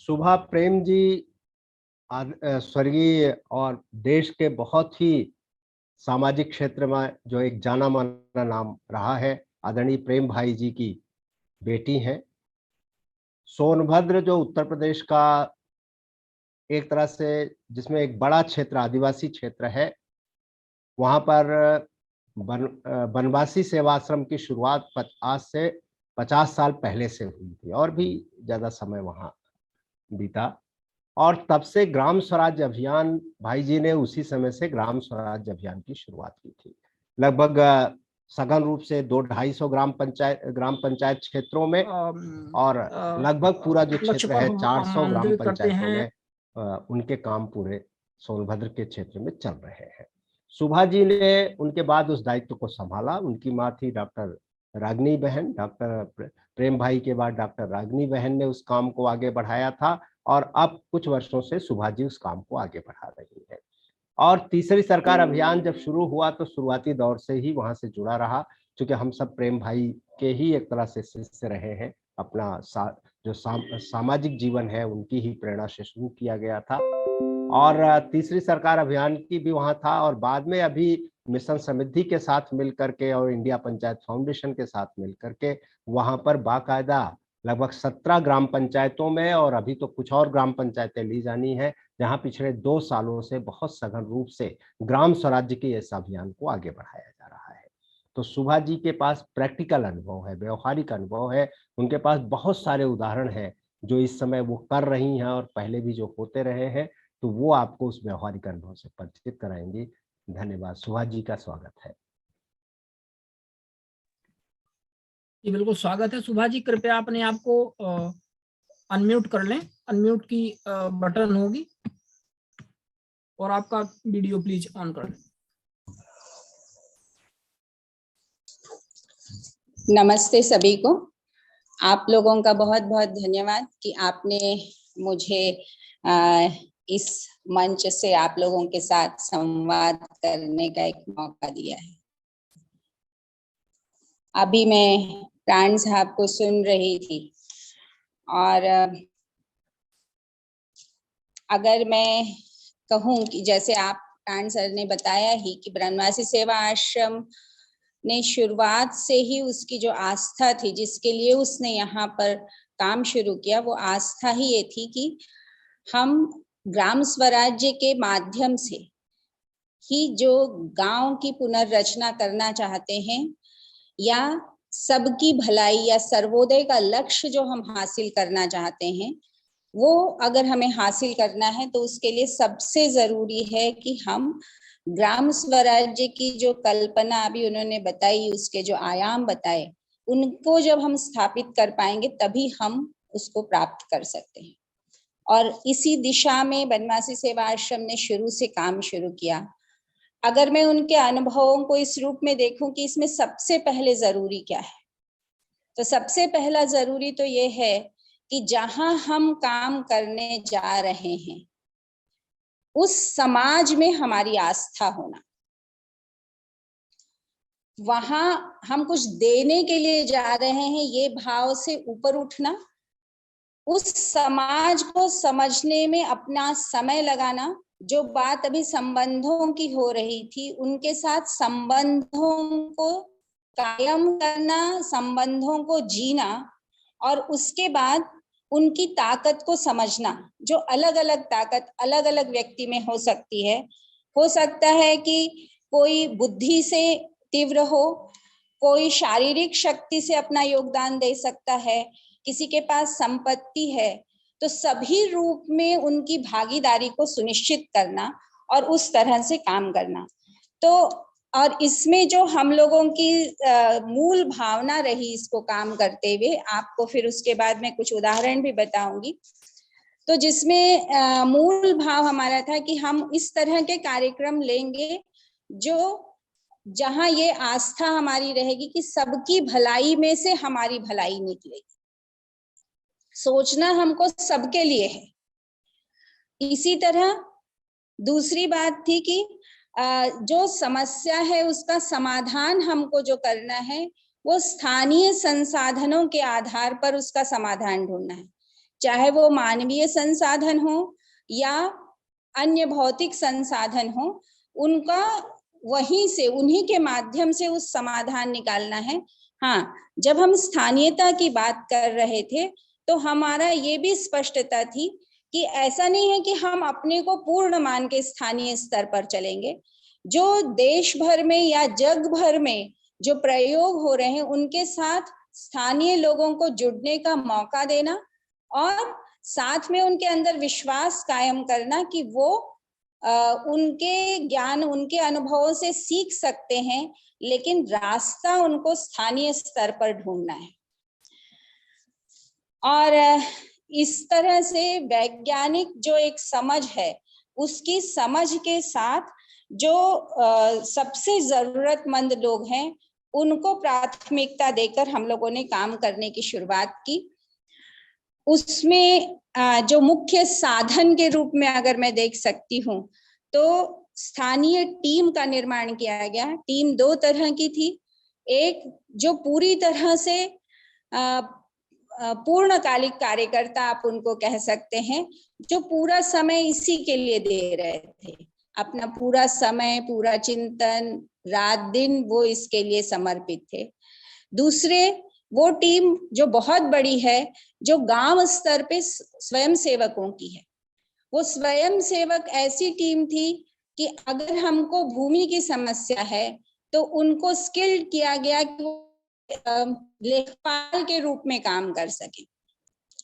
सुभा प्रेम जी स्वर्गीय और देश के बहुत ही सामाजिक क्षेत्र में जो एक जाना माना नाम रहा है, आदरणीय प्रेम भाई जी की बेटी हैं। सोनभद्र जो उत्तर प्रदेश का एक तरह से जिसमें एक बड़ा क्षेत्र आदिवासी क्षेत्र है, वहां पर बनवासी सेवाश्रम की शुरुआत आज से 50 साल पहले से हुई थी और भी ज्यादा समय वहां बीता। और तब से ग्राम स्वराज अभियान भाई जी ने उसी समय से ग्राम स्वराज अभियान की शुरुआत की थी। लगभग सघन रूप से 200-250 ग्राम पंचायत क्षेत्रों में और लगभग पूरा जो क्षेत्र है 400 ग्राम पंचायतों में उनके काम पूरे सोनभद्र के क्षेत्र में चल रहे हैं। सुभा जी ने उनके बाद उस दायित्व को संभाला। उनकी माँ थी डॉक्टर रागिनी बहन। डॉक्टर प्रेम भाई के बाद डॉक्टर रागिनी बहन ने उस काम को आगे बढ़ाया था और अब कुछ वर्षों से सुभा जी उस काम को आगे बढ़ा रही है। और तीसरी सरकार अभियान जब शुरू हुआ तो शुरुआती दौर से ही वहां से जुड़ा रहा, क्योंकि हम सब प्रेम भाई के ही एक तरह से शिष्य रहे हैं। अपना जो सामाजिक जीवन है उनकी ही प्रेरणा से शुरू किया गया था। और तीसरी सरकार अभियान की भी वहां था और बाद में अभी मिशन समृद्धि के साथ मिलकर के और इंडिया पंचायत फाउंडेशन के साथ मिलकर के वहां पर बाकायदा लगभग 17 ग्राम पंचायतों में और अभी तो कुछ और ग्राम पंचायतें ली जानी है, जहां पिछले 2 सालों से बहुत सघन रूप से ग्राम स्वराज्य के इस अभियान को आगे बढ़ाया जा रहा है। तो सुभा जी के पास प्रैक्टिकल अनुभव है, व्यवहारिक अनुभव है। उनके पास बहुत सारे उदाहरण हैं जो इस समय वो कर रही हैं और पहले भी जो होते रहे हैं, तो वो आपको उस व्यवहारिक अनुभव से परिचित कराएंगी। धन्यवाद। सुभा जी का स्वागत है। जी बिल्कुल स्वागत है। सुभा जी कृपया अपने आप को अनम्यूट कर लें। अनम्यूट की बटन होगी और आपका वीडियो प्लीज ऑन कर लें। नमस्ते सभी को। आप लोगों का बहुत बहुत धन्यवाद कि आपने मुझे इस मंच से आप लोगों के साथ संवाद करने का एक मौका दिया है। अभी मैं प्राण साहब को सुन रही थी और अगर मैं कहूँ कि जैसे आप प्राण सर ने बताया ही कि बनवासी सेवा आश्रम ने शुरुआत से ही उसकी जो आस्था थी जिसके लिए उसने यहाँ पर काम शुरू किया, वो आस्था ही ये थी कि हम ग्राम स्वराज्य के माध्यम से ही जो गांव की पुनर्रचना करना चाहते हैं या सबकी भलाई या सर्वोदय का लक्ष्य जो हम हासिल करना चाहते हैं, वो अगर हमें हासिल करना है तो उसके लिए सबसे जरूरी है कि हम ग्राम स्वराज्य की जो कल्पना अभी उन्होंने बताई, उसके जो आयाम बताए, उनको जब हम स्थापित कर पाएंगे तभी हम उसको प्राप्त कर सकते हैं। और इसी दिशा में बनवासी सेवा आश्रम ने शुरू से काम शुरू किया। अगर मैं उनके अनुभवों को इस रूप में देखूं कि इसमें सबसे पहले जरूरी क्या है, तो सबसे पहला जरूरी तो ये है कि जहां हम काम करने जा रहे हैं उस समाज में हमारी आस्था होना, वहां हम कुछ देने के लिए जा रहे हैं ये भाव से ऊपर उठना, उस समाज को समझने में अपना समय लगाना। जो बात अभी संबंधों की हो रही थी, उनके साथ संबंधों को कायम करना, संबंधों को जीना और उसके बाद उनकी ताकत को समझना। जो अलग अलग ताकत अलग अलग व्यक्ति में हो सकती है। हो सकता है कि कोई बुद्धि से तीव्र हो, कोई शारीरिक शक्ति से अपना योगदान दे सकता है, किसी के पास संपत्ति है, तो सभी रूप में उनकी भागीदारी को सुनिश्चित करना और उस तरह से काम करना। तो और इसमें जो हम लोगों की मूल भावना रही इसको काम करते हुए, आपको फिर उसके बाद में कुछ उदाहरण भी बताऊंगी, तो जिसमें मूल भाव हमारा था कि हम इस तरह के कार्यक्रम लेंगे जो जहां ये आस्था हमारी रहेगी कि सबकी भलाई में से हमारी भलाई निकलेगी। सोचना हमको सबके लिए है। इसी तरह दूसरी बात थी कि जो समस्या है उसका समाधान हमको जो करना है वो स्थानीय संसाधनों के आधार पर उसका समाधान ढूंढना है। चाहे वो मानवीय संसाधन हो या अन्य भौतिक संसाधन हो, उनका वहीं से, उन्हीं के माध्यम से उस समाधान निकालना है। हाँ, जब हम स्थानीयता की बात कर रहे थे तो हमारा ये भी स्पष्टता थी कि ऐसा नहीं है कि हम अपने को पूर्ण मान के स्थानीय स्तर पर चलेंगे। जो देश भर में या जग भर में जो प्रयोग हो रहे हैं उनके साथ स्थानीय लोगों को जुड़ने का मौका देना और साथ में उनके अंदर विश्वास कायम करना कि वो उनके ज्ञान, उनके अनुभवों से सीख सकते हैं, लेकिन रास्ता उनको स्थानीय स्तर पर ढूंढना है। और इस तरह से वैज्ञानिक जो एक समझ है, उसकी समझ के साथ जो सबसे जरूरतमंद लोग हैं उनको प्राथमिकता देकर हम लोगों ने काम करने की शुरुआत की। उसमें जो मुख्य साधन के रूप में अगर मैं देख सकती हूँ तो स्थानीय टीम का निर्माण किया गया। टीम दो तरह की थी, एक जो पूरी तरह से पूर्णकालिक कार्यकर्ता आप उनको कह सकते हैं, जो पूरा समय इसी के लिए दे रहे थे, अपना पूरा समय, पूरा चिंतन, रात दिन वो इसके लिए समर्पित थे। दूसरे वो टीम जो बहुत बड़ी है, जो गांव स्तर पे स्वयं सेवकों की है। वो स्वयं सेवक ऐसी टीम थी कि अगर हमको भूमि की समस्या है तो उनको स्किल्ड किया गया कि वो लेखपाल के रूप में काम कर सके।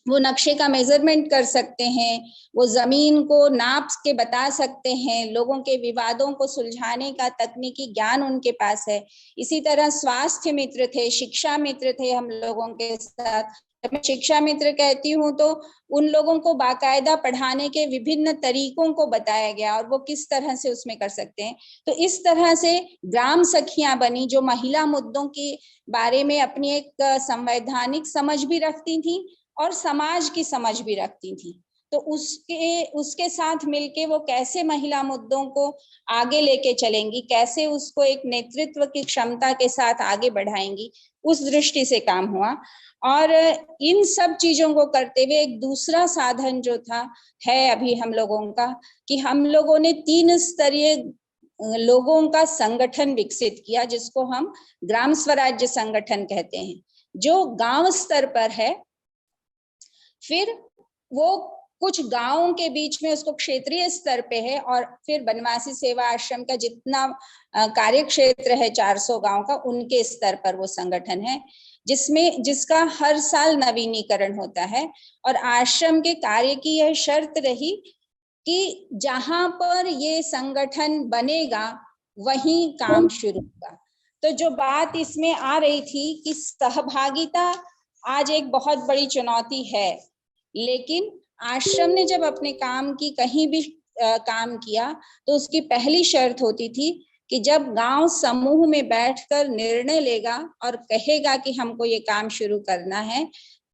वो नक्शे का मेजरमेंट कर सकते हैं, वो जमीन को नाप के बता सकते हैं, लोगों के विवादों को सुलझाने का तकनीकी ज्ञान उनके पास है। इसी तरह स्वास्थ्य मित्र थे, शिक्षा मित्र थे हम लोगों के साथ। जब मैं शिक्षा मित्र कहती हूँ तो उन लोगों को बाकायदा पढ़ाने के विभिन्न तरीकों को बताया गया और वो किस तरह से उसमें कर सकते हैं। तो इस तरह से ग्राम सखियां बनी, जो महिला मुद्दों के बारे में अपनी एक संवैधानिक समझ भी रखती थी और समाज की समझ भी रखती थी। तो उसके साथ मिलके वो कैसे महिला मुद्दों को आगे लेके चलेंगी, कैसे उसको एक नेतृत्व की क्षमता के साथ आगे बढ़ाएंगी, उस दृष्टि से काम हुआ। और इन सब चीजों को करते हुए एक दूसरा साधन जो था है अभी हम लोगों का, कि हम लोगों ने 3 स्तरीय लोगों का संगठन विकसित किया, जिसको हम ग्राम स्वराज्य संगठन कहते हैं, जो गांव स्तर पर है। फिर वो कुछ गांवों के बीच में उसको क्षेत्रीय स्तर पे है, और फिर बनवासी सेवा आश्रम का जितना कार्य क्षेत्र है 400 गांव का, उनके स्तर पर वो संगठन है, जिसका हर साल नवीनीकरण होता है। और आश्रम के कार्य की यह शर्त रही कि जहां पर ये संगठन बनेगा वहीं काम शुरू होगा। तो जो बात इसमें आ रही थी कि सहभागिता आज एक बहुत बड़ी चुनौती है, लेकिन आश्रम ने जब अपने काम की कहीं भी काम किया तो उसकी पहली शर्त होती थी कि जब गांव समूह में बैठकर निर्णय लेगा और कहेगा कि हमको ये काम शुरू करना है,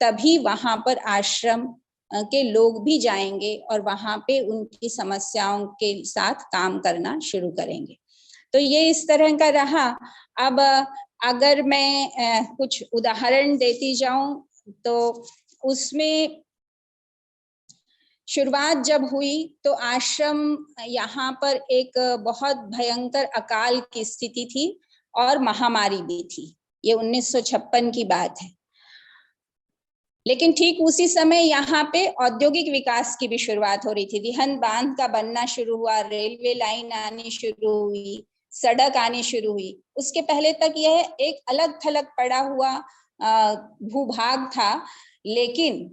तभी वहां पर आश्रम के लोग भी जाएंगे और वहां पे उनकी समस्याओं के साथ काम करना शुरू करेंगे। तो ये इस तरह का रहा। अब अगर मैं कुछ उदाहरण देती जाऊं तो उसमें शुरुआत जब हुई तो आश्रम यहाँ पर एक बहुत भयंकर अकाल की स्थिति थी और महामारी भी थी। ये 1956 की बात है। लेकिन ठीक उसी समय यहाँ पे औद्योगिक विकास की भी शुरुआत हो रही थी। रिहंद बांध का बनना शुरू हुआ, रेलवे लाइन आनी शुरू हुई, सड़क आनी शुरू हुई। उसके पहले तक यह एक अलग थलग पड़ा हुआ भूभाग था, लेकिन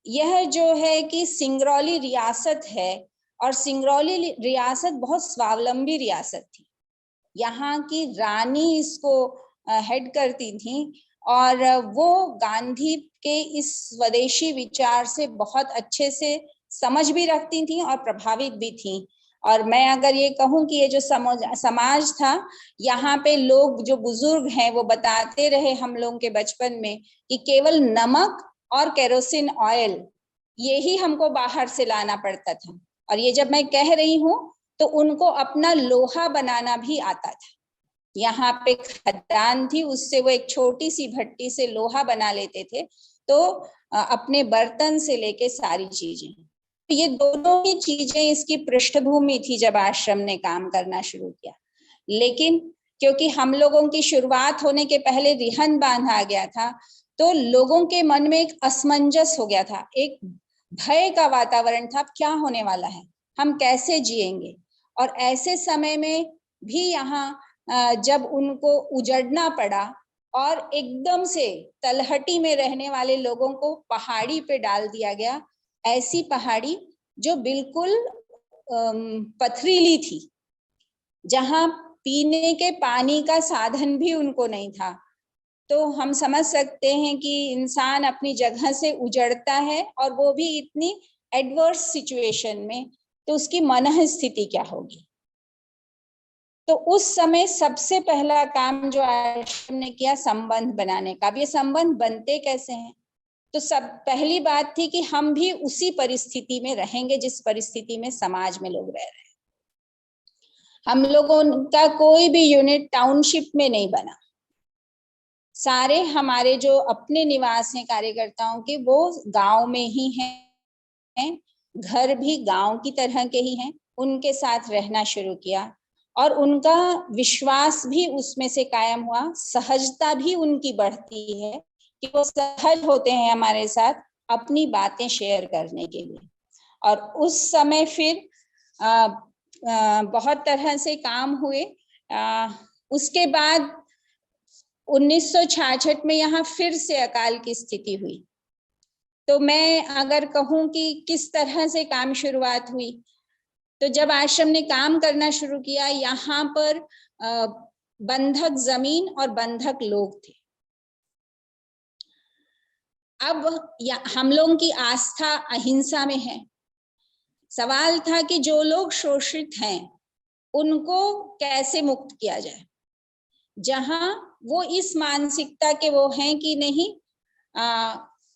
यह जो है कि सिंगरौली रियासत है और सिंगरौली रियासत बहुत स्वावलंबी रियासत थी। यहाँ की रानी इसको हेड करती थी और वो गांधी के इस स्वदेशी विचार से बहुत अच्छे से समझ भी रखती थी और प्रभावित भी थी। और मैं अगर ये कहूँ कि ये जो समाज था, यहाँ पे लोग जो बुजुर्ग हैं वो बताते रहे हम लोगों के बचपन में कि केवल नमक और केरोसिन ऑयल यही हमको बाहर से लाना पड़ता था। और ये जब मैं कह रही हूँ तो उनको अपना लोहा बनाना भी आता था। यहाँ पे खदान थी, उससे वो एक छोटी सी भट्टी से लोहा बना लेते थे। तो अपने बर्तन से लेके सारी चीजें। ये दोनों ही चीजें इसकी पृष्ठभूमि थी जब आश्रम ने काम करना शुरू किया। लेकिन क्योंकि हम लोगों की शुरुआत होने के पहले रिहन बांधा गया था, तो लोगों के मन में एक असमंजस हो गया था, एक भय का वातावरण था, क्या होने वाला है, हम कैसे जिएंगे। और ऐसे समय में भी यहाँ जब उनको उजड़ना पड़ा और एकदम से तलहटी में रहने वाले लोगों को पहाड़ी पे डाल दिया गया, ऐसी पहाड़ी जो बिल्कुल पथरीली थी, जहां पीने के पानी का साधन भी उनको नहीं था। तो हम समझ सकते हैं कि इंसान अपनी जगह से उजड़ता है और वो भी इतनी एडवर्स सिचुएशन में, तो उसकी मनः स्थिति क्या होगी। तो उस समय सबसे पहला काम जो आश्रम ने किया, संबंध बनाने का। अब ये संबंध बनते कैसे हैं? तो सब पहली बात थी कि हम भी उसी परिस्थिति में रहेंगे जिस परिस्थिति में समाज में लोग रह रहे हैं। हम लोगों का कोई भी यूनिट टाउनशिप में नहीं बना, सारे हमारे जो अपने निवास हैं कार्यकर्ताओं के, वो गांव में ही हैं, घर भी गांव की तरह के ही हैं, उनके साथ रहना शुरू किया और उनका विश्वास भी उसमें से कायम हुआ, सहजता भी उनकी बढ़ती है कि वो सहज होते हैं हमारे साथ अपनी बातें शेयर करने के लिए। और उस समय फिर बहुत तरह से काम हुए। उसके बाद 1966 में यहाँ फिर से अकाल की स्थिति हुई। तो मैं अगर कहूँ कि किस तरह से काम शुरुआत हुई, तो जब आश्रम ने काम करना शुरू किया, यहाँ पर बंधक जमीन और बंधक लोग थे। अब हम लोगों की आस्था अहिंसा में है। सवाल था कि जो लोग शोषित हैं उनको कैसे मुक्त किया जाए, जहां वो इस मानसिकता के वो हैं कि नहीं,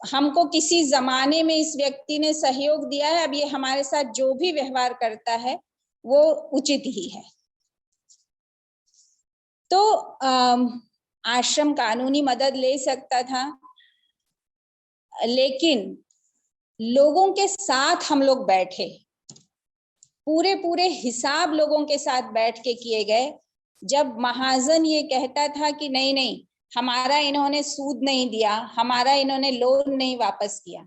हमको किसी जमाने में इस व्यक्ति ने सहयोग दिया है, अब ये हमारे साथ जो भी व्यवहार करता है वो उचित ही है। तो आश्रम कानूनी मदद ले सकता था, लेकिन लोगों के साथ हम लोग बैठे, पूरे हिसाब लोगों के साथ बैठ के किए गए। जब महाजन ये कहता था कि नहीं नहीं, हमारा इन्होंने सूद नहीं दिया, हमारा इन्होंने लोन नहीं वापस किया,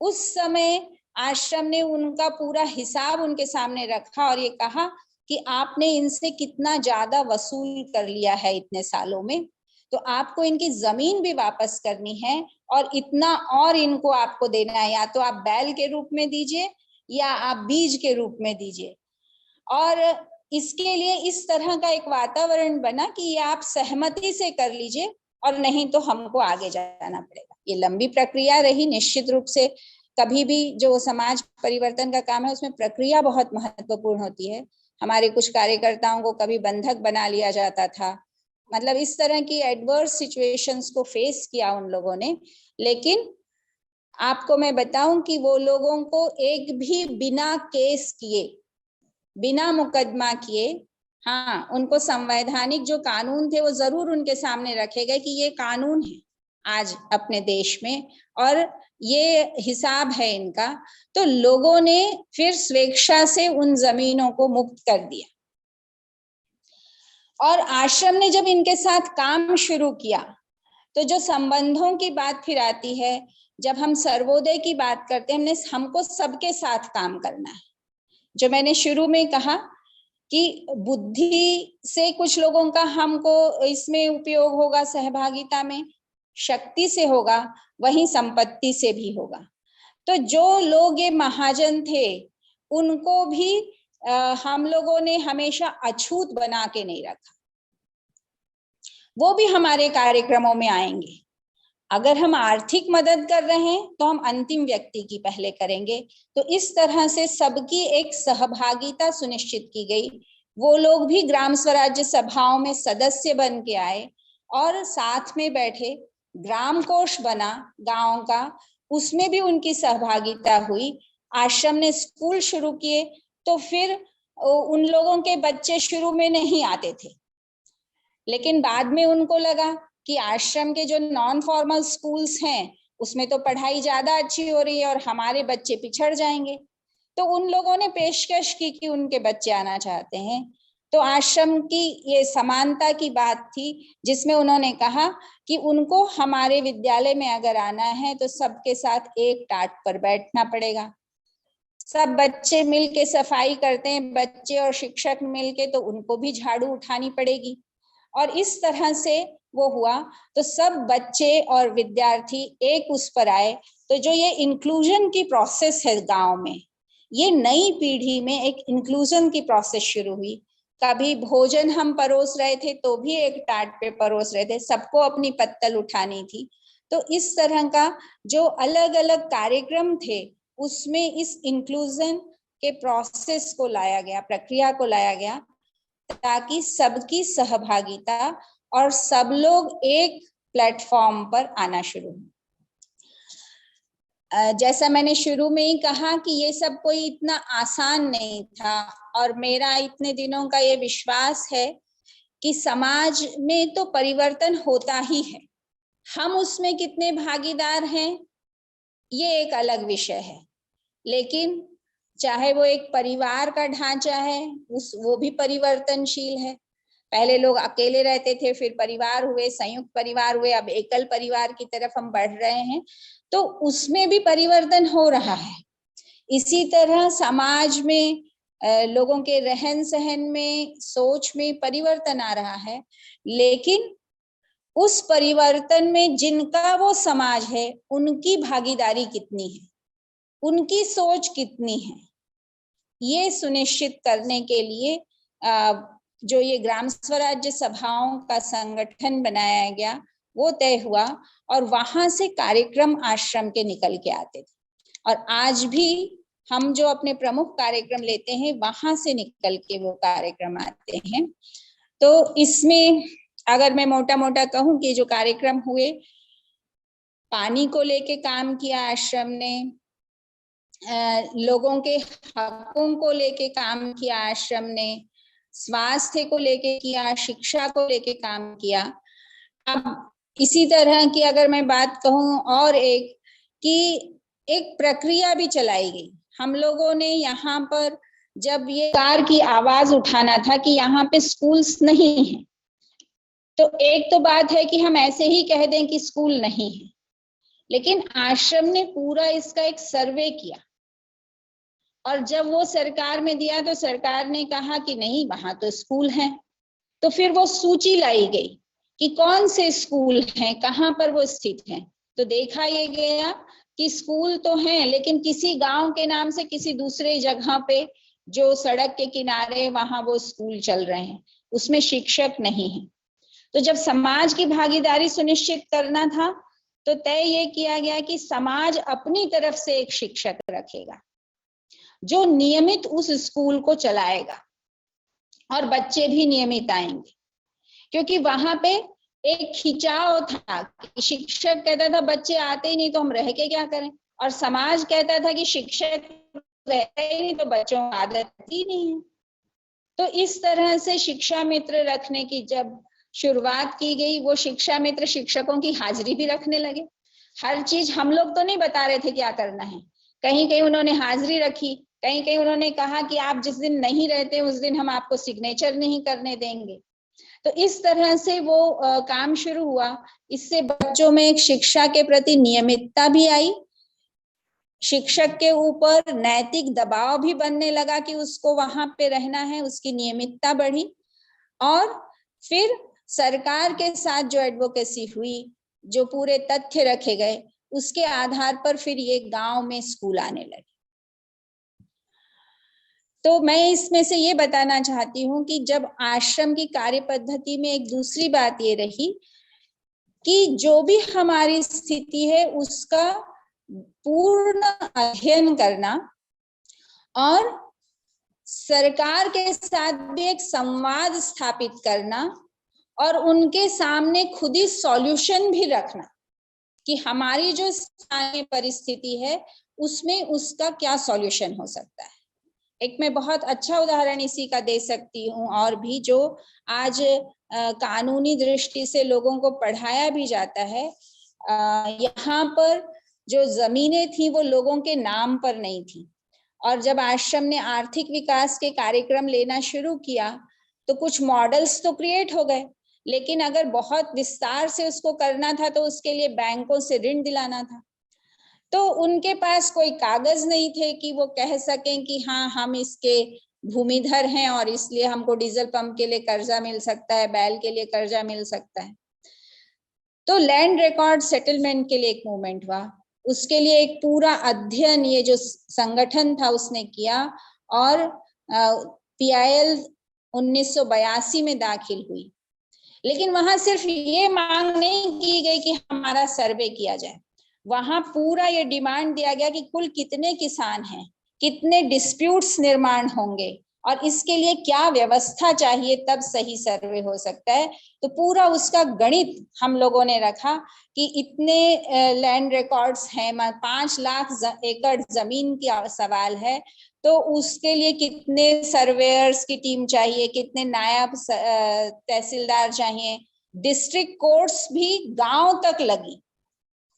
उस समय आश्रम ने उनका पूरा हिसाब उनके सामने रखा और ये कहा कि आपने इनसे कितना ज्यादा वसूल कर लिया है इतने सालों में, तो आपको इनकी जमीन भी वापस करनी है और इतना और इनको आपको देना है, या तो आप बैल के रूप में दीजिए या आप बीज के रूप में दीजिए। और इसके लिए इस तरह का एक वातावरण बना कि ये आप सहमति से कर लीजिए और नहीं तो हमको आगे जाना पड़ेगा। ये लंबी प्रक्रिया रही, निश्चित रूप से कभी भी जो समाज परिवर्तन का काम है उसमें प्रक्रिया बहुत महत्वपूर्ण होती है। हमारे कुछ कार्यकर्ताओं को कभी बंधक बना लिया जाता था, मतलब इस तरह की एडवर्स सिचुएशंस को फेस किया उन लोगों ने। लेकिन आपको मैं बताऊं कि वो लोगों को एक भी बिना केस किए, बिना मुकदमा किए, हाँ, उनको संवैधानिक जो कानून थे वो जरूर उनके सामने रखे गए कि ये कानून है आज अपने देश में और ये हिसाब है इनका। तो लोगों ने फिर स्वेच्छा से उन जमीनों को मुक्त कर दिया। और आश्रम ने जब इनके साथ काम शुरू किया तो जो संबंधों की बात फिर आती है, जब हम सर्वोदय की बात करते हैं, हमको सबके साथ काम करना है। जो मैंने शुरू में कहा कि बुद्धि से कुछ लोगों का हमको इसमें उपयोग होगा, सहभागिता में, शक्ति से होगा, वहीं संपत्ति से भी होगा। तो जो लोग ये महाजन थे उनको भी हम लोगों ने हमेशा अछूत बना के नहीं रखा, वो भी हमारे कार्यक्रमों में आएंगे। अगर हम आर्थिक मदद कर रहे हैं तो हम अंतिम व्यक्ति की पहले करेंगे। तो इस तरह से सबकी एक सहभागिता सुनिश्चित की गई। वो लोग भी ग्राम स्वराज्य सभाओं में सदस्य बन के आए और साथ में बैठे, ग्राम कोष बना गांव का, उसमें भी उनकी सहभागिता हुई। आश्रम ने स्कूल शुरू किए तो फिर उन लोगों के बच्चे शुरू में नहीं आते थे, लेकिन बाद में उनको लगा कि आश्रम के जो नॉन फॉर्मल स्कूल्स हैं उसमें तो पढ़ाई ज्यादा अच्छी हो रही है और हमारे बच्चे पिछड़ जाएंगे। तो उन लोगों ने पेशकश की कि उनके बच्चे आना चाहते हैं। तो आश्रम की ये समानता की बात थी, जिसमें उन्होंने कहा कि उनको हमारे विद्यालय में अगर आना है तो सबके साथ एक टाट पर बैठना पड़ेगा। सब बच्चे मिलके सफाई करते हैं, बच्चे और शिक्षक मिलके, तो उनको भी झाड़ू उठानी पड़ेगी। और इस तरह से वो हुआ, तो सब बच्चे और विद्यार्थी एक उस पर आए। तो जो ये इंक्लूजन की प्रोसेस है गांव में, ये नई पीढ़ी में एक इंक्लूजन की प्रोसेस शुरू हुई। कभी भोजन हम परोस रहे थे तो भी एक टाट पे परोस रहे थे, सबको अपनी पत्तल उठानी थी। तो इस तरह का जो अलग अलग कार्यक्रम थे, उसमें इस इंक्लूजन के प्रोसेस को लाया गया, प्रक्रिया को लाया गया, ताकि सबकी सहभागिता और सब लोग एक प्लेटफॉर्म पर आना शुरू हो। जैसा मैंने शुरू में ही कहा कि ये सब कोई इतना आसान नहीं था, और मेरा इतने दिनों का ये विश्वास है कि समाज में तो परिवर्तन होता ही है, हम उसमें कितने भागीदार हैं ये एक अलग विषय है। लेकिन चाहे वो एक परिवार का ढांचा है, वो भी परिवर्तनशील है। पहले लोग अकेले रहते थे, फिर परिवार हुए, संयुक्त परिवार हुए, अब एकल परिवार की तरफ हम बढ़ रहे हैं, तो उसमें भी परिवर्तन हो रहा है। इसी तरह समाज में लोगों के रहन सहन में, सोच में परिवर्तन आ रहा है। लेकिन उस परिवर्तन में जिनका वो समाज है, उनकी भागीदारी कितनी है, उनकी सोच कितनी है, ये सुनिश्चित करने के लिए जो ये ग्राम स्वराज्य सभाओं का संगठन बनाया गया, वो तय हुआ, और वहां से कार्यक्रम आश्रम के निकल के आते थे। और आज भी हम जो अपने प्रमुख कार्यक्रम लेते हैं, वहां से निकल के वो कार्यक्रम आते हैं। तो इसमें अगर मैं मोटा मोटा कहूं कि जो कार्यक्रम हुए, पानी को लेके काम किया आश्रम ने, लोगों के हकों को लेके काम किया आश्रम ने, स्वास्थ्य को लेके किया, शिक्षा को लेके काम किया। अब इसी तरह की अगर मैं बात कहूं और एक प्रक्रिया भी चलाई गई। हम लोगों ने यहाँ पर जब ये सरकार की आवाज उठाना था कि यहाँ पे स्कूल्स नहीं है, तो एक तो बात है कि हम ऐसे ही कह दें कि स्कूल नहीं है, लेकिन आश्रम ने पूरा इसका एक सर्वे किया, और जब वो सरकार में दिया तो सरकार ने कहा कि नहीं, वहां तो स्कूल हैं। तो फिर वो सूची लाई गई कि कौन से स्कूल हैं, कहाँ पर वो स्थित हैं। तो देखा ये गया कि स्कूल तो हैं, लेकिन किसी गांव के नाम से किसी दूसरे जगह पे, जो सड़क के किनारे, वहां वो स्कूल चल रहे हैं, उसमें शिक्षक नहीं है। तो जब समाज की भागीदारी सुनिश्चित करना था, तो तय ये किया गया कि समाज अपनी तरफ से एक शिक्षक रखेगा जो नियमित उस स्कूल को चलाएगा, और बच्चे भी नियमित आएंगे। क्योंकि वहां पे एक खिंचाव था कि शिक्षक कहता था बच्चे आते ही नहीं तो हम रह के क्या करें, और समाज कहता था कि शिक्षक रहते ही नहीं तो बच्चों को आदत ही नहीं है। तो इस तरह से शिक्षा मित्र रखने की जब शुरुआत की गई, वो शिक्षा मित्र शिक्षकों की हाजिरी भी रखने लगे। हर चीज हम लोग तो नहीं बता रहे थे क्या करना है, कहीं कहीं उन्होंने हाजिरी रखी, कहीं कहीं उन्होंने कहा कि आप जिस दिन नहीं रहते उस दिन हम आपको सिग्नेचर नहीं करने देंगे। तो इस तरह से वो काम शुरू हुआ। इससे बच्चों में एक शिक्षा के प्रति नियमितता भी आई, शिक्षक के ऊपर नैतिक दबाव भी बनने लगा कि उसको वहां पे रहना है, उसकी नियमितता बढ़ी। और फिर सरकार के साथ जो एडवोकेसी हुई, जो पूरे तथ्य रखे गए, उसके आधार पर फिर ये गांव में स्कूल आने लगे। तो मैं इसमें से ये बताना चाहती हूँ कि जब आश्रम की कार्य पद्धति में एक दूसरी बात ये रही कि जो भी हमारी स्थिति है उसका पूर्ण अध्ययन करना, और सरकार के साथ भी एक संवाद स्थापित करना, और उनके सामने खुद ही सॉल्यूशन भी रखना कि हमारी जो स्थानीय परिस्थिति है उसमें उसका क्या सॉल्यूशन हो सकता है। एक मैं बहुत अच्छा उदाहरण इसी का दे सकती हूँ, और भी जो आज कानूनी दृष्टि से लोगों को पढ़ाया भी जाता है। यहाँ पर जो जमीनें थी वो लोगों के नाम पर नहीं थी। और जब आश्रम ने आर्थिक विकास के कार्यक्रम लेना शुरू किया तो कुछ मॉडल्स तो क्रिएट हो गए, लेकिन अगर बहुत विस्तार से उसको करना था तो उसके लिए बैंकों से ऋण दिलाना था। तो उनके पास कोई कागज नहीं थे कि वो कह सकें कि हाँ हम इसके भूमिधर हैं और इसलिए हमको डीजल पंप के लिए कर्जा मिल सकता है, बैल के लिए कर्जा मिल सकता है। तो लैंड रिकॉर्ड सेटलमेंट के लिए एक मूवमेंट हुआ, उसके लिए एक पूरा अध्ययन ये जो संगठन था उसने किया और PIL 1982 में दाखिल हुई। लेकिन वहां सिर्फ ये मांग नहीं की गई कि हमारा सर्वे किया जाए, वहां पूरा ये डिमांड दिया गया कि कुल कितने किसान हैं, कितने डिस्प्यूट्स निर्माण होंगे और इसके लिए क्या व्यवस्था चाहिए, तब सही सर्वे हो सकता है। तो पूरा उसका गणित हम लोगों ने रखा कि इतने लैंड रिकॉर्ड्स हैं, 5 लाख एकड़ जमीन की सवाल है, तो उसके लिए कितने सर्वेयर्स की टीम चाहिए, कितने नायब तहसीलदार चाहिए, डिस्ट्रिक्ट कोर्ट्स भी गांव तक लगी।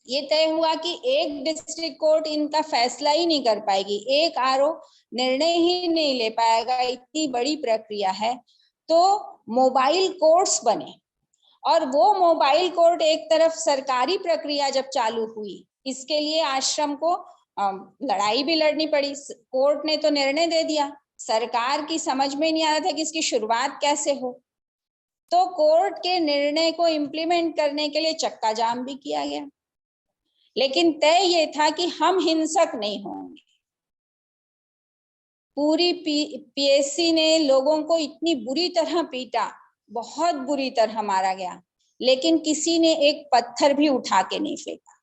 ये तय हुआ कि एक डिस्ट्रिक्ट कोर्ट इनका फैसला ही नहीं कर पाएगी, एक RO निर्णय ही नहीं ले पाएगा, इतनी बड़ी प्रक्रिया है। तो मोबाइल कोर्ट्स बने और वो मोबाइल कोर्ट एक तरफ सरकारी प्रक्रिया जब चालू हुई, इसके लिए आश्रम को लड़ाई भी लड़नी पड़ी। कोर्ट ने तो निर्णय दे दिया, सरकार की समझ में नहीं आ रहा था कि इसकी शुरुआत कैसे हो, तो कोर्ट के निर्णय को इम्प्लीमेंट करने के लिए चक्का जाम भी किया गया। लेकिन तय ये था कि हम हिंसक नहीं होंगे। पूरी PSC ने लोगों को इतनी बुरी तरह पीटा, बहुत बुरी तरह मारा गया, लेकिन किसी ने एक पत्थर भी उठा के नहीं फेंका।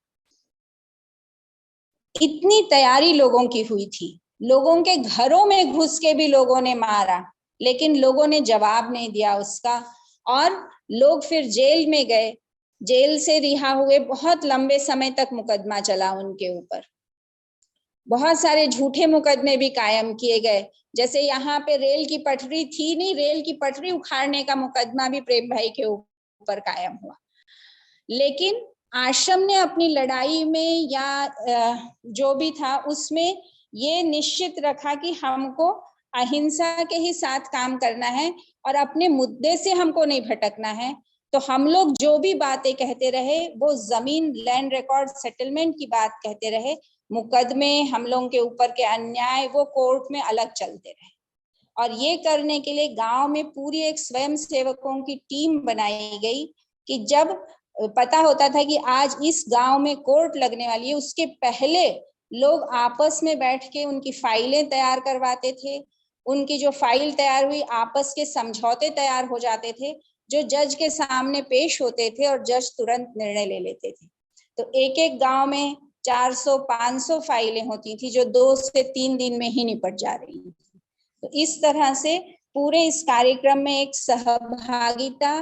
इतनी तैयारी लोगों की हुई थी, लोगों के घरों में घुस के भी लोगों ने मारा, लेकिन लोगों ने जवाब नहीं दिया उसका, और लोग फिर जेल में गए, जेल से रिहा हुए, बहुत लंबे समय तक मुकदमा चला उनके ऊपर, बहुत सारे झूठे मुकदमे भी कायम किए गए। जैसे यहाँ पे रेल की पटरी थी नहीं, रेल की पटरी उखाड़ने का मुकदमा भी प्रेम भाई के ऊपर कायम हुआ। लेकिन आश्रम ने अपनी लड़ाई में या जो भी था उसमें ये निश्चित रखा कि हमको अहिंसा के ही साथ काम करना है और अपने मुद्दे से हमको नहीं भटकना है। तो हम लोग जो भी बातें कहते रहे वो जमीन लैंड रिकॉर्ड सेटलमेंट की बात कहते रहे, मुकदमे हम लोगों के ऊपर के अन्याय वो कोर्ट में अलग चलते रहे। और ये करने के लिए गांव में पूरी एक स्वयं सेवकों की टीम बनाई गई कि जब पता होता था कि आज इस गांव में कोर्ट लगने वाली है, उसके पहले लोग आपस में बैठ के उनकी फाइलें तैयार करवाते थे, उनकी जो फाइल तैयार हुई आपस के समझौते तैयार हो जाते थे, जो जज के सामने पेश होते थे और जज तुरंत निर्णय ले लेते थे। तो एक एक गांव में 400-500 फाइलें होती थी जो 2 से 3 दिन में ही निपट जा रही थी। तो इस तरह से पूरे इस कार्यक्रम में एक सहभागिता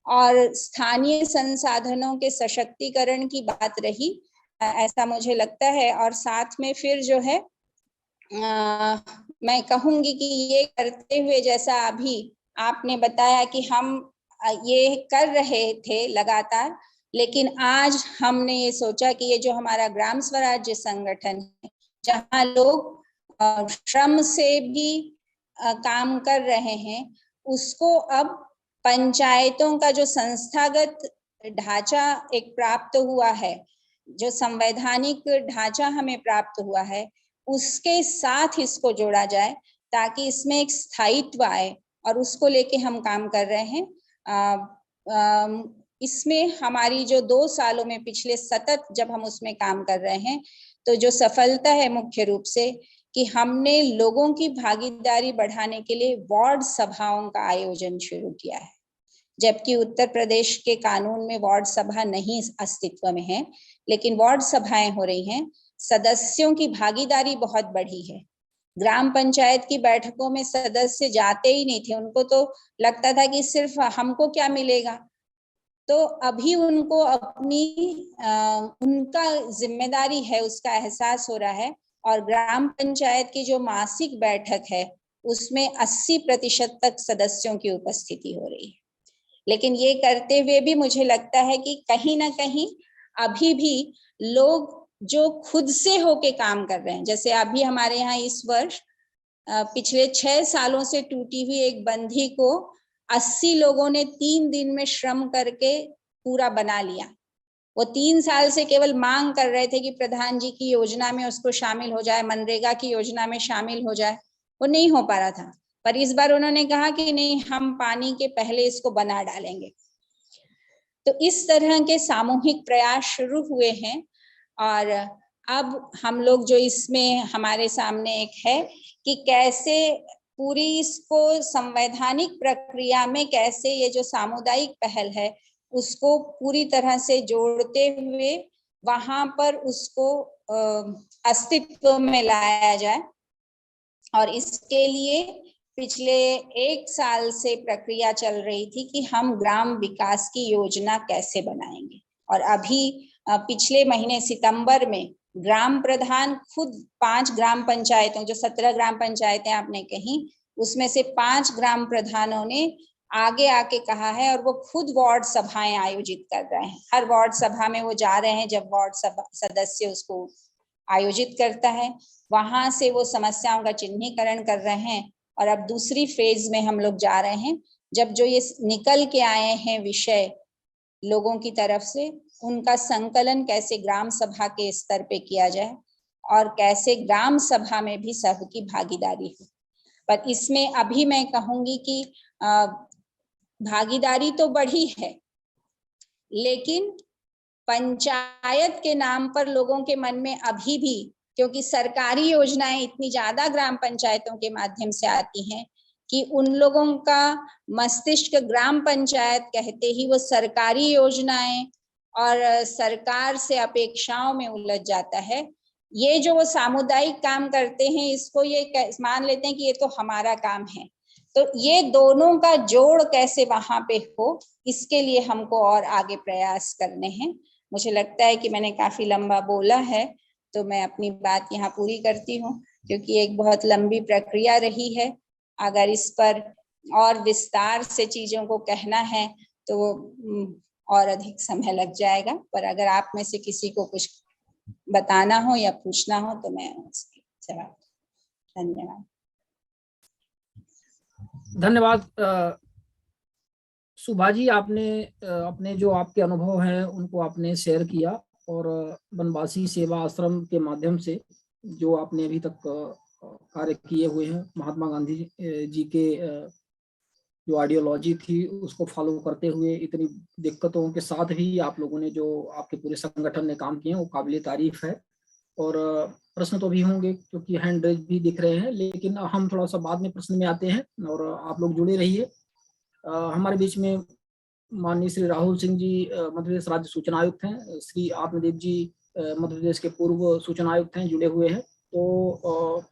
और स्थानीय संसाधनों के सशक्तिकरण की बात रही, ऐसा मुझे लगता है। और साथ में फिर जो है मैं कहूंगी कि ये करते हुए, जैसा अभी आपने बताया कि हम ये कर रहे थे लगातार, लेकिन आज हमने ये सोचा कि ये जो हमारा ग्राम स्वराज्य संगठन है, जहाँ लोग श्रम से भी काम कर रहे हैं, उसको अब पंचायतों का जो संस्थागत ढांचा एक प्राप्त हुआ है, जो संवैधानिक ढांचा हमें प्राप्त हुआ है, उसके साथ इसको जोड़ा जाए ताकि इसमें एक स्थायित्व आए, और उसको लेके हम काम कर रहे हैं। इसमें हमारी जो 2 सालों में पिछले सतत जब हम उसमें काम कर रहे हैं, तो जो सफलता है मुख्य रूप से कि हमने लोगों की भागीदारी बढ़ाने के लिए वार्ड सभाओं का आयोजन शुरू किया है। जबकि उत्तर प्रदेश के कानून में वार्ड सभा नहीं अस्तित्व में है, लेकिन वार्ड सभाएं हो रही हैं। सदस्यों की भागीदारी बहुत बढ़ी है। ग्राम पंचायत की बैठकों में सदस्य जाते ही नहीं थे, उनको तो लगता था कि सिर्फ हमको क्या मिलेगा। तो अभी उनको अपनी उनका जिम्मेदारी है उसका एहसास हो रहा है, और ग्राम पंचायत की जो मासिक बैठक है उसमें 80% तक सदस्यों की उपस्थिति हो रही है। लेकिन ये करते हुए भी मुझे लगता है कि कहीं ना कहीं अभी भी लोग जो खुद से होके काम कर रहे हैं। जैसे अभी हमारे यहाँ इस वर्ष पिछले 6 सालों से टूटी हुई एक बंधी को 80 लोगों ने 3 दिन में श्रम करके पूरा बना लिया। वो 3 साल से केवल मांग कर रहे थे कि प्रधान जी की योजना में उसको शामिल हो जाए, मनरेगा की योजना में शामिल हो जाए, वो नहीं हो पा रहा था। पर इस बार उन्होंने कहा कि नहीं, हम पानी के पहले इसको बना डालेंगे। तो इस तरह के सामूहिक प्रयास शुरू हुए हैं और अब हम लोग जो इसमें हमारे सामने एक है कि कैसे पूरी इसको संवैधानिक प्रक्रिया में कैसे ये जो सामुदायिक पहल है उसको पूरी तरह से जोड़ते हुए वहां पर उसको अस्तित्व में लाया जाए। और इसके लिए पिछले 1 साल से प्रक्रिया चल रही थी कि हम ग्राम विकास की योजना कैसे बनाएंगे। और अभी पिछले महीने सितंबर में ग्राम प्रधान खुद 5 ग्राम पंचायतों, जो 17 ग्राम पंचायतें आपने कही, उसमें से 5 ग्राम प्रधानों ने आगे आके कहा है और वो खुद वार्ड सभाएं आयोजित कर रहे हैं। हर वार्ड सभा में वो जा रहे हैं, जब वार्ड सदस्य उसको आयोजित करता है वहां से वो समस्याओं का चिन्हीकरण कर रहे हैं। और अब दूसरी फेज में हम लोग जा रहे हैं, जब जो ये निकल के आए हैं विषय लोगों की तरफ से, उनका संकलन कैसे ग्राम सभा के स्तर पे किया जाए और कैसे ग्राम सभा में भी सबकी भागीदारी हो। पर इसमें अभी मैं कहूंगी कि भागीदारी तो बढ़ी है, लेकिन पंचायत के नाम पर लोगों के मन में अभी भी, क्योंकि सरकारी योजनाएं इतनी ज्यादा ग्राम पंचायतों के माध्यम से आती हैं कि उन लोगों का मस्तिष्क ग्राम पंचायत कहते ही वो सरकारी योजनाएं और सरकार से अपेक्षाओं में उलझ जाता है। ये जो वो सामुदायिक काम करते हैं इसको ये मान लेते हैं कि ये तो हमारा काम है। तो ये दोनों का जोड़ कैसे वहां पे हो, इसके लिए हमको और आगे प्रयास करने हैं। मुझे लगता है कि मैंने काफी लंबा बोला है, तो मैं अपनी बात यहाँ पूरी करती हूँ, क्योंकि एक बहुत लंबी प्रक्रिया रही है। अगर इस पर और विस्तार से चीजों को कहना है तो और अधिक समय लग जाएगा। पर अगर आप में से किसी को कुछ बताना हो या पूछना हो तो मैं उसकी जवाब। धन्यवाद। धन्यवाद सुभा जी, आपने अपने जो आपके अनुभव हैं उनको आपने शेयर किया और बनवासी सेवा आश्रम के माध्यम से जो आपने अभी तक कार्य किए हुए हैं, महात्मा गांधी जी के जो आइडियोलॉजी थी उसको फॉलो करते हुए इतनी दिक्कतों के साथ भी आप लोगों ने जो आपके पूरे संगठन ने काम किए हैं वो काबिले तारीफ है। और प्रश्न तो भी होंगे क्योंकि हैंड रेज भी दिख रहे हैं, लेकिन हम थोड़ा सा बाद में प्रश्न में आते हैं और आप लोग जुड़े रहिए। हमारे बीच में माननीय श्री राहुल सिंह जी मध्य प्रदेश राज्य सूचना आयुक्त हैं, श्री आत्मदेव जी मध्य प्रदेश के पूर्व सूचना आयुक्त हैं, जुड़े हुए हैं। तो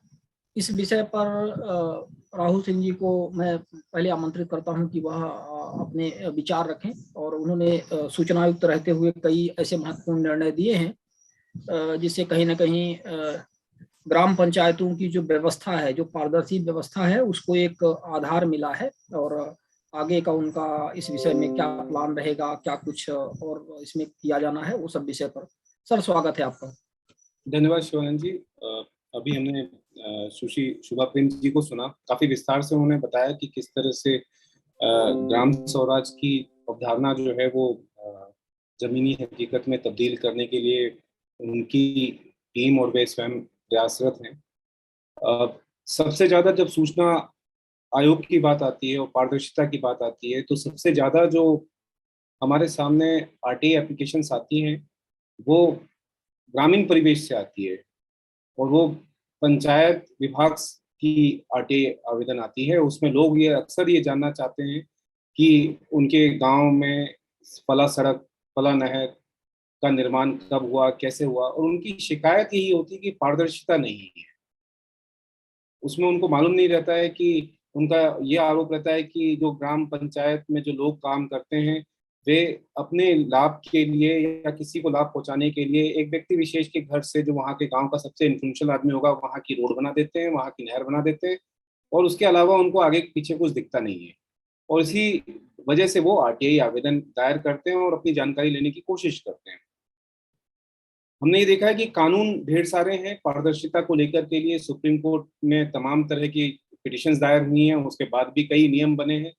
इस विषय पर राहुल सिंह जी को मैं पहले आमंत्रित करता हूं कि वह अपने विचार रखें। और उन्होंने सूचना आयुक्त रहते हुए कई ऐसे महत्वपूर्ण निर्णय दिए हैं जिससे कहीं ना कहीं ग्राम पंचायतों की जो व्यवस्था है, जो पारदर्शी व्यवस्था है, उसको एक आधार मिला है। और आगे का उनका इस विषय में क्या प्लान रहेगा, क्या कुछ और इसमें किया जाना है, वो सब विषय पर। सर, स्वागत है आपका। धन्यवाद शिवानंद जी। अभी हमने सुश्री शुभा प्रिंस जी को सुना, काफी विस्तार से उन्होंने बताया कि किस तरह से ग्राम स्वराज की अवधारणा जो है वो जमीनी हकीकत में तब्दील करने के लिए उनकी टीम और वे स्वयं प्रयासरत हैं। सबसे ज्यादा जब सूचना आयोग की बात आती है और पारदर्शिता की बात आती है तो सबसे ज्यादा जो हमारे सामने आरटीआई एप्लीकेशंस आती हैं वो ग्रामीण परिवेश से आती है और वो पंचायत विभाग की आरटीआई आवेदन आती है। उसमें लोग ये अक्सर ये जानना चाहते हैं कि उनके गांव में फला सड़क, फला नहर का निर्माण कब हुआ, कैसे हुआ, और उनकी शिकायत यही होती है कि पारदर्शिता नहीं है। उसमें उनको मालूम नहीं रहता है कि उनका ये आरोप रहता है कि जो ग्राम पंचायत में जो लोग काम करते हैं वे अपने लाभ के लिए या किसी को लाभ पहुंचाने के लिए एक व्यक्ति विशेष के घर से, जो वहाँ के गांव का सबसे इन्फ्लुएंशियल आदमी होगा, वहाँ की रोड बना देते हैं, वहाँ की नहर बना देते हैं, और उसके अलावा उनको आगे पीछे कुछ दिखता नहीं है। और इसी वजह से वो आरटीआई आवेदन दायर करते हैं और अपनी जानकारी लेने की कोशिश करते हैं। हमने ये देखा है कि कानून ढेर सारे हैं पारदर्शिता को लेकर के लिए। सुप्रीम कोर्ट में तमाम तरह की पिटिशंस दायर हुई हैं, उसके बाद भी कई नियम बने हैं।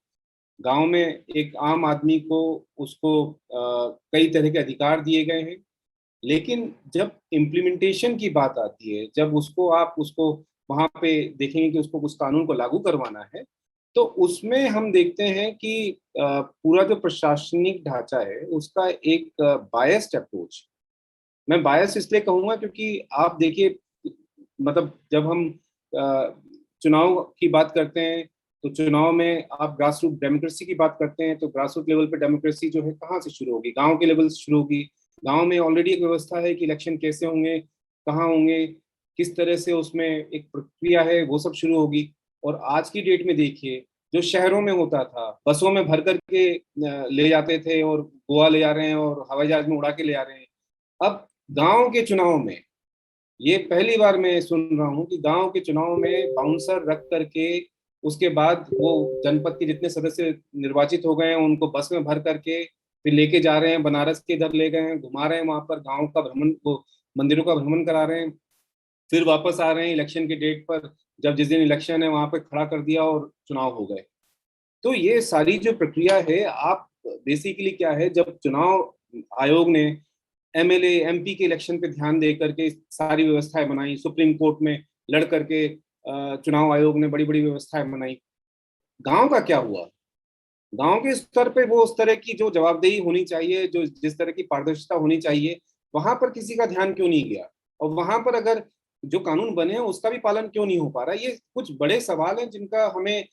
गांव में एक आम आदमी को उसको कई तरह के अधिकार दिए गए हैं, लेकिन जब इम्प्लीमेंटेशन की बात आती है, जब उसको वहां पे देखेंगे कि उसको उस कानून को लागू करवाना है, तो उसमें हम देखते हैं कि पूरा जो प्रशासनिक ढांचा है उसका एक बायस्ड अप्रोच। मैं बायस इसलिए कहूंगा क्योंकि आप देखिए, मतलब जब हम चुनाव की बात करते हैं तो चुनाव में आप ग्रास रूट डेमोक्रेसी की बात करते हैं, तो ग्रास रूट लेवल पे डेमोक्रेसी जो है कहाँ से शुरू होगी? गांव के लेवल से शुरू होगी। गांव में ऑलरेडी एक व्यवस्था है कि इलेक्शन कैसे होंगे, कहाँ होंगे, किस तरह से उसमें एक प्रक्रिया है, वो सब शुरू होगी। और आज की डेट में देखिए, जो शहरों में होता था, बसों में भर करके ले जाते थे और गोवा ले जा रहे हैं और हवाई जहाज में उड़ा के ले आ रहे हैं। अब गांव के चुनाव में ये पहली बार मैं सुन रहा हूँ कि गांव के चुनाव में बाउंसर रख करके उसके बाद वो जनपद के जितने सदस्य निर्वाचित हो गए हैं उनको बस में भर करके फिर लेके जा रहे हैं, बनारस के इधर ले गए हैं, घुमा रहे हैं, वहां पर गांव का भ्रमण, वो मंदिरों का भ्रमण करा रहे हैं, फिर वापस आ रहे हैं इलेक्शन के डेट पर, जब जिस दिन इलेक्शन है वहां पर खड़ा कर दिया और चुनाव हो गए। तो ये सारी जो प्रक्रिया है, आप बेसिकली क्या है, जब चुनाव आयोग ने एमएलए एमपी के इलेक्शन पे ध्यान दे करके सारी व्यवस्थाएं बनाई, सुप्रीम कोर्ट में लड़ करके चुनाव आयोग ने बड़ी बड़ी व्यवस्थाएं बनाई, गांव का क्या हुआ? गांव के स्तर पे वो उस तरह की जो जवाबदेही होनी चाहिए, जो जिस तरह की पारदर्शिता होनी चाहिए, वहां पर किसी का ध्यान क्यों नहीं गया? और वहां पर अगर जो कानून बने हैं उसका भी पालन क्यों नहीं हो पा रहा? ये कुछ बड़े सवाल हैं जिनका हमें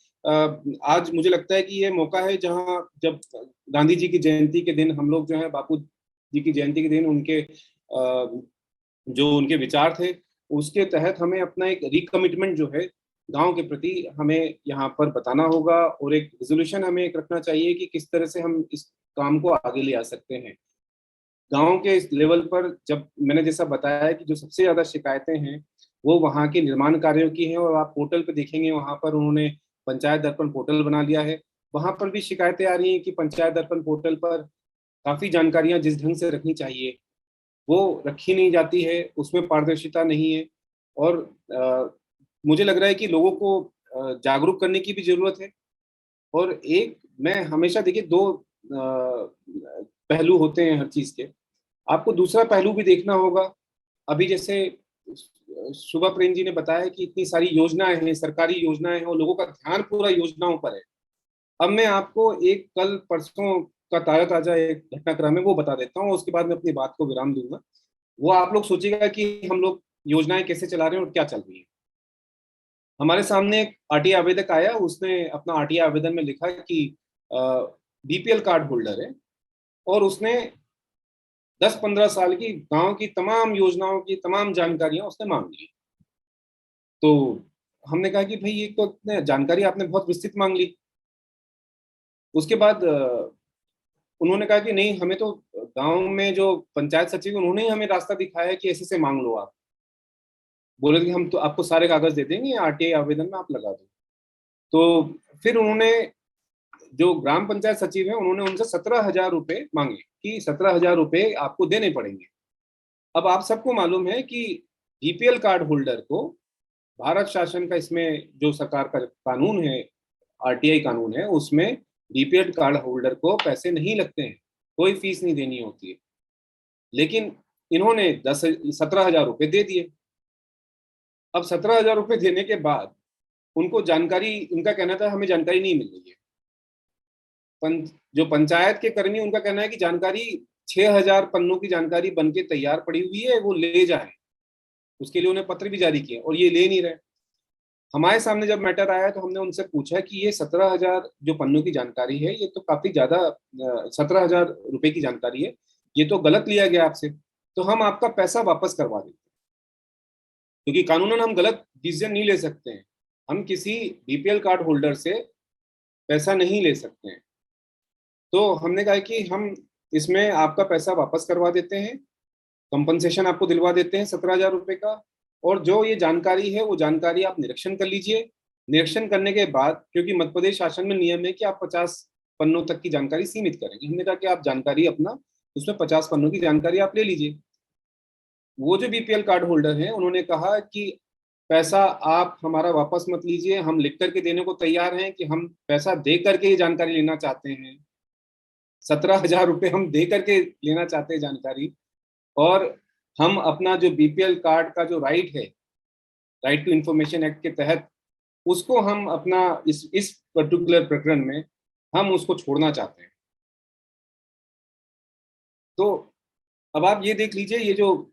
आज मुझे लगता है कि ये मौका है जहां, जब गांधी जी की जयंती के दिन हम लोग जो है, बापू जी की जयंती के दिन उनके जो उनके विचार थे उसके तहत हमें अपना एक रिकमिटमेंट जो है गांव के प्रति हमें यहाँ पर बताना होगा, और एक रेजोल्यूशन हमें एक रखना चाहिए कि किस तरह से हम इस काम को आगे ले आ सकते हैं। गांव के इस लेवल पर, जब मैंने जैसा बताया है कि जो सबसे ज्यादा शिकायतें हैं वो वहाँ के निर्माण कार्यों की हैं, और आप पोर्टल पे देखेंगे वहाँ पर उन्होंने पंचायत दर्पण पोर्टल बना लिया है, वहाँ पर भी शिकायतें आ रही हैं कि पंचायत दर्पण पोर्टल पर काफी जानकारियां जिस ढंग से रखनी चाहिए वो रखी नहीं जाती है, उसमें पारदर्शिता नहीं है। और मुझे लग रहा है कि लोगों को जागरूक करने की भी जरूरत है। और एक, मैं हमेशा देखिए, दो पहलू होते हैं हर चीज के, आपको दूसरा पहलू भी देखना होगा। अभी जैसे शुभा प्रेम जी ने बताया कि इतनी सारी योजनाएं हैं, सरकारी योजनाएं हैं, और लोगों का ध्यान पूरा योजनाओं पर है। अब मैं आपको एक कल परसों का ताजा ताजा एक घटनाक्रम है वो बता देता हूँ, उसके बाद मैं अपनी बात को विराम दूंगा। वो आप लोग सोचिएगा कि हम लोग योजनाएं कैसे चला रहे हैं और क्या चल रही है। हमारे सामने एक आरटीआई आवेदक आया, उसने अपना आरटीआई आवेदन में लिखा कि बीपीएल कार्ड होल्डर है, और उसने 10-15 साल की गांव की तमाम योजनाओं की तमाम जानकारियां उसने मांग ली। तो हमने कहा कि भाई ये तो जानकारी आपने बहुत विस्तृत मांग ली। उसके बाद उन्होंने कहा कि नहीं, हमें तो गांव में जो पंचायत सचिव उन्होंने ही हमें रास्ता दिखाया है कि ऐसे से मांग लो आप। बोले कि हम तो आपको सारे कागज दे देंगे, आरटीआई आवेदन में आप लगा दो। तो फिर उन्होंने, जो ग्राम पंचायत सचिव है, उन्होंने उनसे 17,000 रुपए मांगे कि 17,000 रुपए आपको देने पड़ेंगे। अब आप सबको मालूम है कि बीपीएल कार्ड होल्डर को भारत शासन का, इसमें जो सरकार का कानून है, आरटीआई कानून है, उसमें बीपीएल कार्ड होल्डर को पैसे नहीं लगते हैं, कोई फीस नहीं देनी होती है। लेकिन इन्होंने 17,000 रुपए दे दिए। अब 17,000 रुपए देने के बाद उनको जानकारी, उनका कहना था हमें जानकारी नहीं मिल रही है। जो पंचायत के कर्मी, उनका कहना है कि जानकारी 6,000 पन्नों की जानकारी बन के तैयार पड़ी हुई है, वो ले जाएं। उसके लिए उन्हें पत्र भी जारी किए और ये ले नहीं रहे। हमारे सामने जब मैटर आया तो हमने उनसे पूछा कि ये 17,000 जो पन्नों की जानकारी है, ये तो काफी ज्यादा, 17,000 रुपए की जानकारी है, ये तो गलत लिया गया आपसे, तो हम आपका पैसा वापस करवा देते हैं, क्योंकि कानूनन हम गलत डिसीजन नहीं ले सकते हैं। हम किसी बीपीएल कार्ड होल्डर से पैसा नहीं ले सकते हैं। तो हमने कहा कि हम इसमें आपका पैसा वापस करवा देते हैं, कंपनसेशन आपको दिलवा देते हैं 17,000 रुपए का, और जो ये जानकारी है वो जानकारी आप निरीक्षण कर लीजिए। निरीक्षण करने के बाद, क्योंकि मध्य प्रदेश शासन में नियम है कि आप 50 पन्नों तक की जानकारी सीमित करेंगे, हमने कहा कि आप जानकारी अपना उसमें 50 पन्नों की जानकारी आप ले लीजिए। वो जो बीपीएल कार्ड होल्डर हैं उन्होंने कहा कि पैसा आप हमारा वापस मत लीजिए, हम लिख करके देने को तैयार हैं कि हम पैसा दे करके ये जानकारी लेना चाहते हैं, 17,000 रुपये हम दे करके लेना चाहते हैं जानकारी, और हम अपना जो बीपीएल कार्ड का जो राइट है, राइट टू इंफॉर्मेशन एक्ट के तहत, उसको हम अपना इस पर्टिकुलर प्रकरण में हम उसको छोड़ना चाहते हैं। तो अब आप ये देख लीजिए, ये जो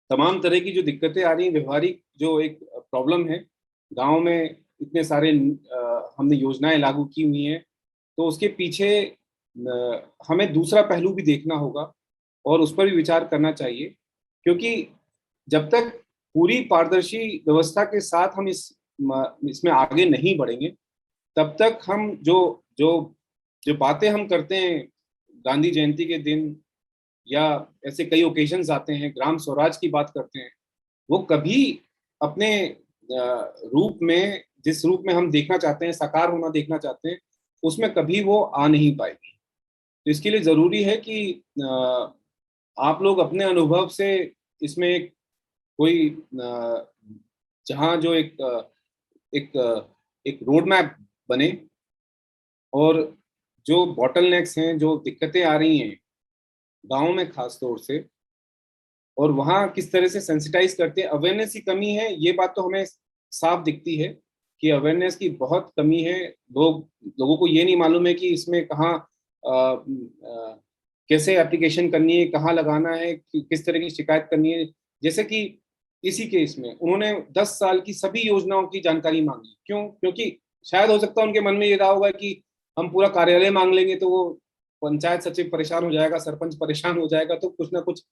तमाम तरह की जो दिक्कतें आ रही हैं, व्यवहारिक जो एक प्रॉब्लम है, गांव में इतने सारे हमने योजनाएं लागू की हुई हैं, तो उसके पीछे हमें दूसरा पहलू भी देखना होगा और उस पर भी विचार करना चाहिए, क्योंकि जब तक पूरी पारदर्शी व्यवस्था के साथ हम इसमें आगे नहीं बढ़ेंगे, तब तक हम जो जो जो बातें हम करते हैं गांधी जयंती के दिन, या ऐसे कई ओकेजन्स आते हैं, ग्राम स्वराज की बात करते हैं, वो कभी अपने रूप में, जिस रूप में हम देखना चाहते हैं, साकार होना देखना चाहते हैं, उसमें कभी वो आ नहीं पाएगी। तो इसके लिए जरूरी है कि आप लोग अपने अनुभव से इसमें कोई जहाँ जो एक रोड मैप बने, और जो बॉटलनेक्स हैं, जो दिक्कतें आ रही हैं गाँव में खास तौर से, और वहाँ किस तरह से सेंसिटाइज करते हैं। अवेयरनेस की कमी है, ये बात तो हमें साफ दिखती है कि अवेयरनेस की बहुत कमी है। लोगों को ये नहीं मालूम है कि इसमें कहाँ कैसे एप्लीकेशन करनी है, कहाँ लगाना है, किस तरह की शिकायत करनी है। जैसे कि इसी केस में उन्होंने 10 साल की सभी योजनाओं की जानकारी मांगी। क्यों? क्योंकि शायद हो सकता है उनके मन में ये रहा होगा कि हम पूरा कार्यालय मांग लेंगे तो वो पंचायत सचिव परेशान हो जाएगा, सरपंच परेशान हो जाएगा, तो कुछ ना कुछ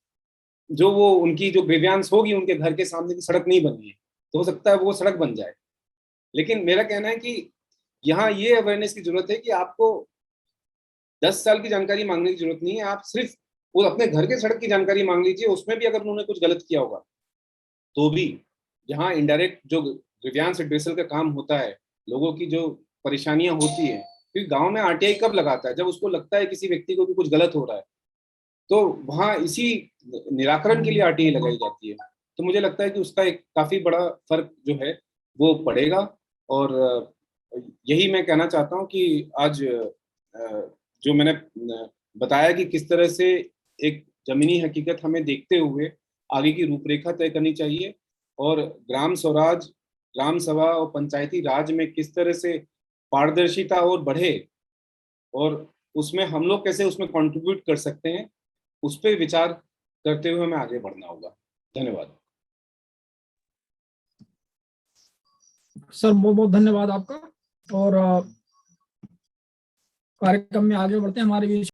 जो वो उनकी जो ग्रीवियांस होगी, उनके घर के सामने की सड़क नहीं बनी है, तो हो सकता है वो सड़क बन जाए। लेकिन मेरा कहना है कि यहाँ ये अवेयरनेस की जरूरत है कि आपको 10 साल की जानकारी मांगने की जरूरत नहीं है, आप सिर्फ वो अपने घर के सड़क की जानकारी मांग लीजिए। उसमें भी अगर उन्होंने कुछ गलत किया होगा तो भी, जहाँ इनडायरेक्ट जो ग्रीवियांस एड्रेसल का काम होता है, लोगों की जो परेशानियां होती है, क्योंकि गांव में आरटीआई कब लगाता है? जब उसको लगता है किसी व्यक्ति को भी कुछ गलत हो रहा है, तो वहाँ इसी निराकरण के लिए आरटीआई लगाई जाती है। तो मुझे लगता है कि उसका एक काफी बड़ा फर्क जो है वो पड़ेगा। और यही मैं कहना चाहता हूँ कि आज जो मैंने बताया कि किस तरह से एक जमीनी हकीकत हमें देखते हुए आगे की रूपरेखा तय करनी चाहिए, और ग्राम स्वराज, ग्राम सभा और पंचायती राज में किस तरह से पारदर्शिता और बढ़े, और उसमें हम लोग कैसे उसमें कंट्रीब्यूट कर सकते हैं, उस पर विचार करते हुए हमें आगे बढ़ना होगा। धन्यवाद सर, बहुत बहुत धन्यवाद आपका। और कार्यक्रम में आगे बढ़ते हैं। हमारे बीच